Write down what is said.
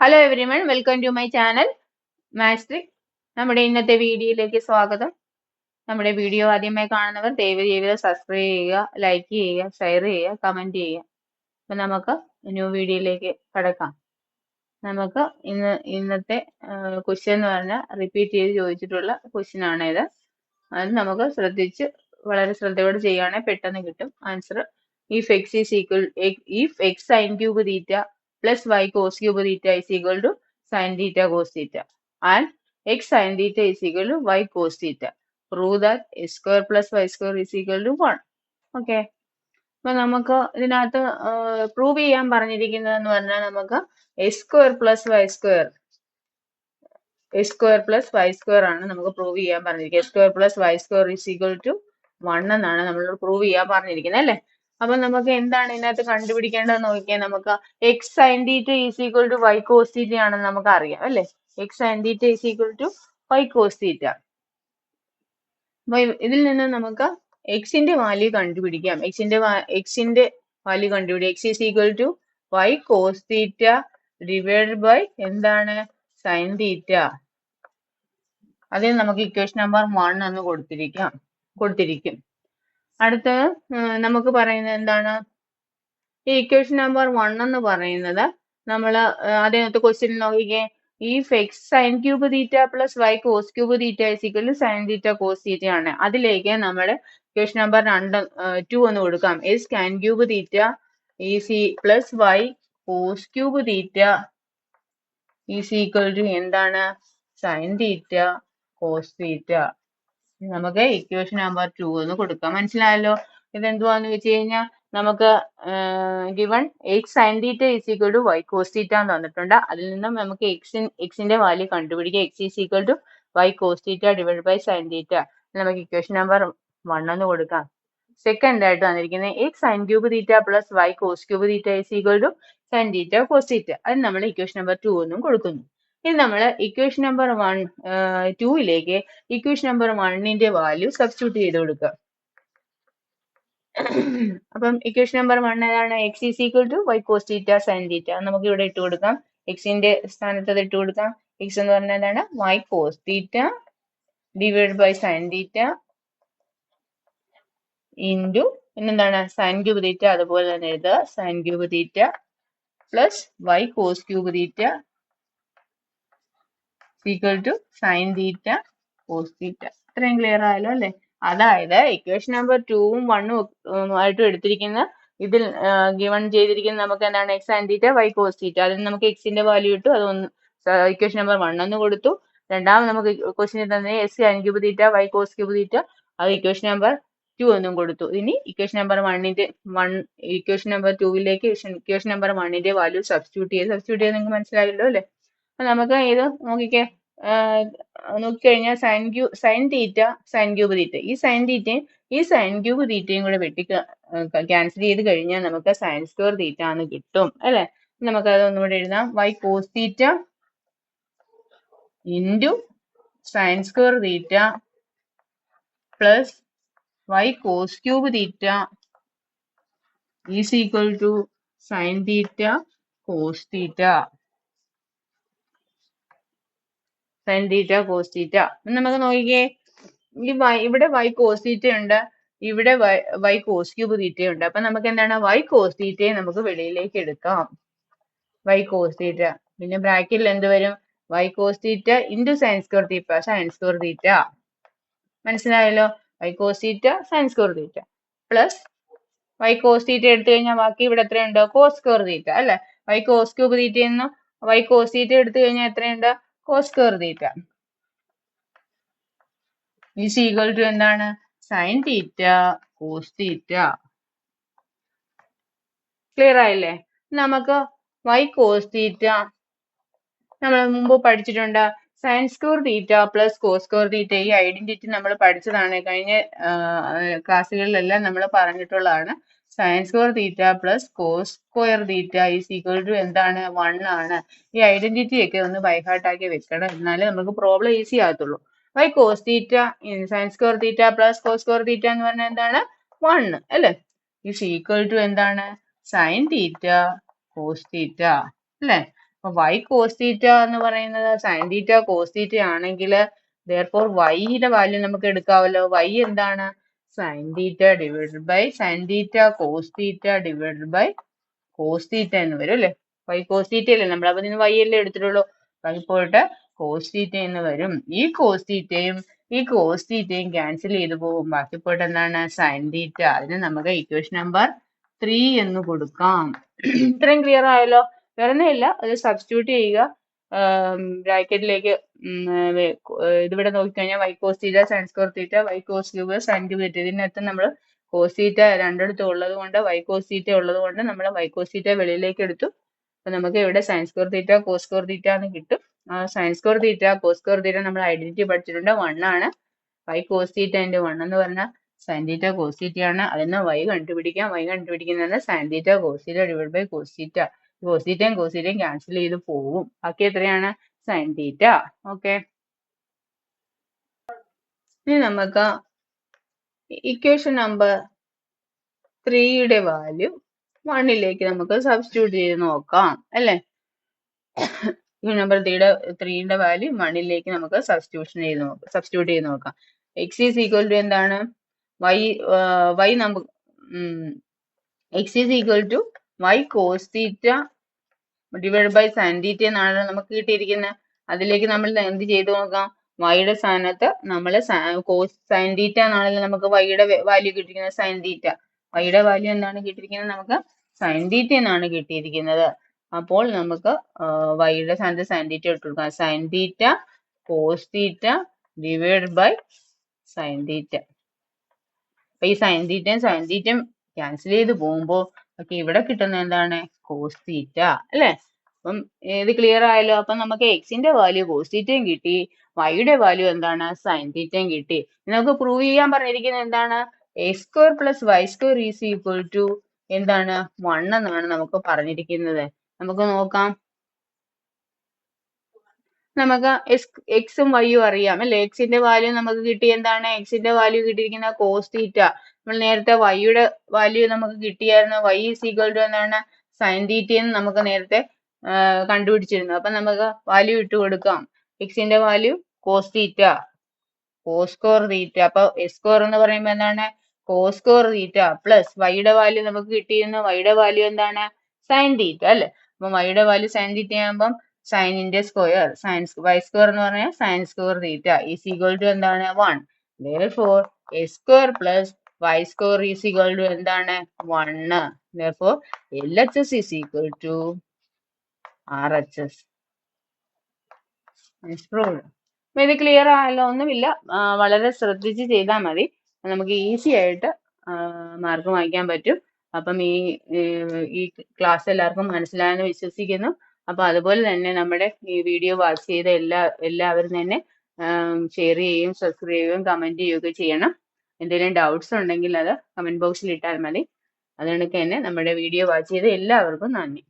Hello everyone, welcome to my channel maths trick. നമ്മുടെ ഇന്നത്തെ വീഡിയോയിലേക്ക് സ്വാഗതം. നമ്മുടെ വീഡിയോ ആദ്യമായി കാണുന്നവർ ദയവ് ചെയ്ത് സബ്സ്ക്രൈബ് ചെയ്യുക, ലൈക്ക് ചെയ്യുക, ഷെയർ ചെയ്യുക, കമന്റ് ചെയ്യുക. അപ്പൊ നമുക്ക് ന്യൂ വീഡിയോയിലേക്ക് കടക്കാം. നമുക്ക് ഇന്നത്തെ ക്വസ്റ്റ്യൻ എന്ന് പറഞ്ഞാൽ റിപ്പീറ്റ് ചെയ്ത് ചോദിച്ചിട്ടുള്ള ക്വസ്റ്റ്യൻ ആണ് ഇത്. അത് നമുക്ക് വളരെ ശ്രദ്ധയോടെ ചെയ്യുകയാണെങ്കിൽ പെട്ടെന്ന് കിട്ടും answer. If x sin cube theta plus y cos cube theta is equal to sin theta cos theta and x sin theta is equal to y cos theta, prove that x square plus y square is equal to 1. Okay, അപ്പൊ നമുക്ക് ഇതിനകത്ത് prove ചെയ്യാൻ പറഞ്ഞിരിക്കുന്നതെന്ന് പറഞ്ഞാൽ നമുക്ക് x square plus y square ആണ് നമുക്ക് prove ചെയ്യാൻ പറഞ്ഞിരിക്കുന്നത്. x square plus y square is equal to 1 എന്നാണ് നമ്മൾ പ്രൂവ് ചെയ്യാൻ പറഞ്ഞിരിക്കുന്നത് അല്ലേ. അപ്പൊ നമുക്ക് എന്താണ് ഇതിനകത്ത് കണ്ടുപിടിക്കേണ്ടതെന്ന് നോക്കിയാൽ നമുക്ക് x sin theta is equal to y cos theta ആണെന്ന് നമുക്ക് അറിയാം അല്ലേ. x sin theta is equal to y cos theta. അപ്പൊ ഇതിൽ നിന്ന് നമുക്ക് x ന്റെ വാല്യൂ കണ്ടുപിടിക്കാം. x ന്റെ വാല്യൂ കണ്ടുപിടിക്കാം. x is equal to y cos theta divided by എന്താണ് sin theta. അതിൽ നമുക്ക് ഇക്വേഷൻ നമ്പർ 1 എന്ന് കൊടുത്തിരിക്കും. അടുത്തത് നമുക്ക് പറയുന്നത് എന്താണ്, ഈ ഇക്വേഷൻ നമ്പർ 1 എന്ന് പറയുന്നത് നമ്മൾ അതിനകത്ത് ക്വസ്റ്റ്യൻ നോക്കിക്കേ. If x sin cube theta plus y cos cube theta is equal to sin theta cos theta ആണ്. അതിലേക്ക് നമ്മൾ ഇക്വേഷൻ നമ്പർ 2 എന്ന് കൊടുക്കാം. x tan cube theta plus y cos cube theta is equal to എന്താണ് sin theta cos theta. നമുക്ക് equation number 2 എന്ന് കൊടുക്കാം. മനസ്സിലായല്ലോ. ഇതെന്തുവാന്ന് വെച്ച് കഴിഞ്ഞാൽ നമുക്ക് given x sin theta is equal to y cos theta എന്ന് തന്നിട്ടുണ്ട്. അതിൽ നിന്നും നമുക്ക് x ന്റെ വാല്യൂ കണ്ടുപിടിക്കാം. x is equal to y cos theta divided by sin theta. നമുക്ക് ഇക്വേഷൻ നമ്പർ 1 എന്ന് കൊടുക്കാം. സെക്കൻഡ് ആയിട്ട് വന്നിരിക്കുന്നത് x sin cube theta plus y cos cube theta is equal to sin theta cos theta. അതിന് നമ്മൾ equation number 2 എന്നും കൊടുക്കുന്നു. ഇനി നമ്മൾ ഇക്വേഷൻ നമ്പർ 2ലേക്ക് ഇക്വേഷൻ നമ്പർ 1ന്റെ വാല്യൂ സബ്സ്റ്റിറ്റ്യൂട്ട് ചെയ്ത് കൊടുക്കുക. അപ്പം ഇക്വേഷൻ നമ്പർ 1 ഏതാണ്, x is equal to y cos theta sin theta. നമുക്ക് ഇവിടെ ഇട്ട് കൊടുക്കാം. x ന്റെ സ്ഥാനത്ത് ഇട്ട് കൊടുക്കാം. x എന്ന് പറഞ്ഞാൽ എന്താണ് y cos theta divided by sin theta into പിന്നെന്താണ് sin cube theta, അതുപോലെ തന്നെ എഴുതുക sin cube theta plus y cos cube theta equal to sin theta cos theta. ഇത്രയും ക്ലിയർ ആയല്ലോ അല്ലേ. അതായത് ഇക്വേഷൻ നമ്പർ 2ഉം 1ഉം ആയിട്ടും എടുത്തിരിക്കുന്ന ഇതിൽ ഗിവൺ ചെയ്തിരിക്കുന്ന നമുക്ക് എന്താണ് x sin theta y cos theta. അതിൽ നമുക്ക് x ന്റെ വാല്യൂ ഇട്ടു, അതൊന്ന് ഇക്വേഷൻ നമ്പർ 1 എന്ന് കൊടുത്തു. രണ്ടാമത് നമുക്ക് ക്വസ്റ്റ്യൻ തന്നെ x sin cube theta y cos cube theta, അത് ഇക്വേഷൻ നമ്പർ 2 എന്നും കൊടുത്തു. ഇനി ഇക്വേഷൻ നമ്പർ 2ലേക്ക് ഇക്വേഷൻ നമ്പർ 1ന്റെ വാല്യൂ സബ്സ്റ്റിറ്റ്യൂട്ട് ചെയ്ത് നിങ്ങൾക്ക് മനസ്സിലായല്ലോ അല്ലേ. അപ്പൊ നമുക്ക് ഇത് നോക്കിക്കഴിഞ്ഞാൽ sin theta sin cube theta, ഈ sin ക്യൂബ് തീറ്റയും കൂടെ ക്യാൻസൽ ചെയ്ത് കഴിഞ്ഞാൽ നമുക്ക് sin സ്ക്വയർ തീറ്റ എന്ന് കിട്ടും അല്ലെ. നമുക്ക് അതൊന്നുകൂടെ എഴുതാം. y cos theta into sin square theta plus y cos cube theta is equal to sin theta cos theta. sin theta cos theta. നമുക്ക് നോക്കിക്കേ, ഇവിടെ y cos theta ഉണ്ട്, ഇവിടെ y cos cube theta ഉണ്ട്. അപ്പൊ നമുക്ക് എന്താണ് y cos theta നമുക്ക് വെളിയിലേക്ക് എടുക്കാം. y cos theta പിന്നെ ബ്രാക്കറ്റിൽ എന്ത് വരും, y cos theta into sin square theta. മനസ്സിലായല്ലോ. y cos theta sin square theta plus y cos theta എടുത്തു കഴിഞ്ഞാൽ ബാക്കി ഇവിടെ എത്രയുണ്ട് cos square theta അല്ലെ. y cos cube theta എന്ന് y cos theta എടുത്തു കഴിഞ്ഞാൽ എത്രയുണ്ട് cos square theta is equal to എന്താണ് sin theta cos theta. Clear ആയില്ലേ. നമുക്ക് y cos theta നമ്മൾ മുമ്പ് പഠിച്ചിട്ടുണ്ട്. sin square theta plus cos square theta, ഈ ഐഡന്റിറ്റി നമ്മൾ പഠിച്ചതാണ്. കഴിഞ്ഞ ക്ലാസ്സുകളിലെല്ലാം നമ്മൾ പറഞ്ഞിട്ടുള്ളതാണ്. sin square theta plus cos square theta is equal to എന്താണ് 1 ആണ്. ഈ ഐഡന്റിറ്റി ഒക്കെ ഒന്ന് ബൈഹാർട്ട് ആക്കി വെക്കണം, എന്നാലേ നമുക്ക് പ്രോബ്ലം ഈസി ആകത്തുള്ളൂ. y cos theta sin square theta plus cos square theta എന്ന് പറഞ്ഞാൽ എന്താണ് 1 അല്ലേ. is equal to എന്താണ് sin theta cos theta അല്ലേ. അപ്പൊ y cos തീറ്റ എന്ന് പറയുന്നത് sin തീറ്റ cos തീറ്റ ആണെങ്കിൽ therefore y യുടെ വാല്യൂ നമുക്ക് എടുക്കാമല്ലോ. y എന്താണ്? sin theta divided by sin theta cos theta divided by cos theta എന്ന് വരും അല്ലേ? y cos തീറ്റ അല്ലേ നമ്മൾ, അപ്പൊ ഇതിന് y അല്ലേ എടുത്തിട്ടുള്ളൂ. y പോയിട്ട് cos തീറ്റ എന്ന് വരും. ഈ cos തീറ്റയും ഈ cos തീറ്റയും ക്യാൻസൽ ചെയ്ത് പോകും. ബാക്കി പോയിട്ട് എന്താണ്? sin തീറ്റ. അതിന് നമുക്ക് ഇക്വേഷൻ നമ്പർ 3 എന്ന് കൊടുക്കാം. ഇത്രയും ക്ലിയർ ആയല്ലോ? വേറൊന്നുമില്ല, അത് സബ്സ്റ്റിറ്റ്യൂട്ട് ചെയ്യുക ബ്രാക്കറ്റിലേക്ക്. ഇതിവിടെ നോക്കിക്കഴിഞ്ഞാൽ y cos theta sin square തീറ്റ y cos cube sin cube തീറ്റ, ഇതിനകത്ത് നമ്മൾ cos തീറ്റ രണ്ടിടത്തും ഉള്ളത് കൊണ്ട് y cos തീറ്റ ഉള്ളത് കൊണ്ട് നമ്മൾ y cos തീറ്റ വെളിയിലേക്ക് എടുത്തു. അപ്പൊ നമുക്ക് ഇവിടെ sin സ്ക്വയർ തീറ്റ cos സ്ക്വയർ തീറ്റ എന്ന് കിട്ടും. sin സ്ക്വയർ തീറ്റ cos സ്ക്വയർ തീറ്റ നമ്മൾ ഐഡന്റിറ്റി പഠിച്ചിട്ടുണ്ട്, 1 ആണ്. y cos തീറ്റ × 1 എന്ന് പറഞ്ഞാൽ sin തീറ്റ cos തീറ്റ ആണ്. അതിന് y കണ്ടുപിടിക്കാം. y കണ്ടുപിടിക്കുന്നത് sin theta cos theta divide by cos theta. cos തീറ്റയും cos തീറ്റയും ക്യാൻസൽ ചെയ്ത് പോവും. ബാക്കി എത്രയാണ്? sin theta. ഓക്കെ, ഇനി നമുക്ക് ഇക്വേഷൻ നമ്പർ 3യുടെ വാല്യൂ 1ലേക്ക് നമുക്ക് സബ്സ്റ്റിറ്റ്യൂട്ട് ചെയ്ത് നോക്കാം അല്ലേ? ഇക്വേഷൻ നമ്പർ 3യുടെ വാല്യൂ 1ലേക്ക് നമുക്ക് സബ്സ്റ്റിറ്റ്യൂട്ട് ചെയ്ത് നോക്കാം. x ഈസ് ഈക്വൽ ടു എന്താണ്? y നമുക്ക് x is equal to y cos theta divide by sin theta എന്നാണ് നമുക്ക് കിട്ടിയിരിക്കുന്നത്. അതിലേക്ക് നമ്മൾ എന്ത് ചെയ്ത് നോക്കാം? വൈയുടെ സ്ഥാനത്ത് നമ്മൾ sin തീറ്റ എന്നാണല്ലോ നമുക്ക് വൈയുടെ വാല്യൂ കിട്ടിയിരിക്കുന്നത്, sin തീറ്റ. വൈയുടെ വാല്യൂ എന്താണ് കിട്ടിയിരിക്കുന്നത്? നമുക്ക് sin തീറ്റ എന്നാണ് കിട്ടിയിരിക്കുന്നത്. അപ്പോൾ നമുക്ക് വൈയുടെ സ്ഥാനത്ത് sin തീറ്റ ഇട്ട് കൊടുക്കാം. sin theta cos theta divide by sin theta. അപ്പൊ ഈ sin തീറ്റയും ക്യാൻസൽ ചെയ്ത് പോകുമ്പോൾ ഇവിടെ കിട്ടുന്ന എന്താണ്? cos തീറ്റ അല്ലേ? അപ്പം ഇത് ക്ലിയർ ആയല്ലോ. അപ്പൊ നമുക്ക് എക്സിന്റെ വാല്യൂ cos തീറ്റയും കിട്ടി, വൈയുടെ വാല്യൂ എന്താണ്? sin തീറ്റയും കിട്ടി. നമുക്ക് പ്രൂവ് ചെയ്യാൻ പറഞ്ഞിരിക്കുന്നത് എന്താണ്? x² + y² is equal to എന്താണ്? 1 എന്നാണ് നമുക്ക് പറഞ്ഞിരിക്കുന്നത്. നമുക്ക് നോക്കാം. നമുക്ക് എക്സും വൈയും അറിയാം അല്ലെ? എക്സിന്റെ വാല്യൂ നമുക്ക് കിട്ടി എന്താണ്? എക്സിന്റെ വാല്യൂ കിട്ടിയിരിക്കുന്ന cos തീറ്റ. നമ്മൾ നേരത്തെ വൈയുടെ വാല്യൂ നമുക്ക് കിട്ടിയായിരുന്നു. y ഈസ് ഈക്വൽ ടു എന്താണ്? sin തീറ്റ എന്ന് നമുക്ക് നേരത്തെ കണ്ടുപിടിച്ചിരുന്നു. അപ്പൊ നമുക്ക് വാല്യൂ ഇട്ട് കൊടുക്കാം. എക്സിന്റെ value cos theta cos square theta. അപ്പൊ s സ്ക്വയർ എന്ന് പറയുമ്പോൾ എന്താണ്? cos സ്ക്വയർ തീറ്റ പ്ലസ് വൈയുടെ വാല്യൂ നമുക്ക് കിട്ടിയിരുന്നു. വൈയുടെ വാല്യൂ എന്താണ്? sin തീറ്റ അല്ലെ? അപ്പൊ വൈയുടെ വാല്യൂ sin തീറ്റ ആകുമ്പോൾ സൈനിന്റെ സ്ക്വയർ y സ്ക്വയർ എന്ന് പറഞ്ഞാൽ sin square theta is equal to എന്താണ്? 1. therefore s square plus y square is equal to എന്താണ്? 1. therefore LHS is equal to RHS. അപ്പൊ ഇത് ക്ലിയർ ആയല്ലോ? ഒന്നുമില്ല, വളരെ ശ്രദ്ധിച്ച് ചെയ്താൽ മതി. നമുക്ക് ഈസി ആയിട്ട് മാർക്ക് വാങ്ങിക്കാൻ പറ്റും. അപ്പം ഈ ക്ലാസ് എല്ലാവർക്കും മനസ്സിലായെന്ന് വിശ്വസിക്കുന്നു. അപ്പൊ അതുപോലെ തന്നെ നമ്മുടെ ഈ വീഡിയോ വാച്ച് ചെയ്ത എല്ലാവരും തന്നെ ഷെയർ ചെയ്യുകയും സബ്സ്ക്രൈബ് ചെയ്യുകയും കമന്റ് ചെയ്യുകയൊക്കെ ചെയ്യണം. എന്തെങ്കിലും ഡൗട്ട്സ് ഉണ്ടെങ്കിൽ അത് കമന്റ് ബോക്സിൽ ഇട്ടാൽ മതി. അതുകൊണ്ട് തന്നെ നമ്മുടെ വീഡിയോ വാച്ച് ചെയ്ത എല്ലാവർക്കും നന്ദി.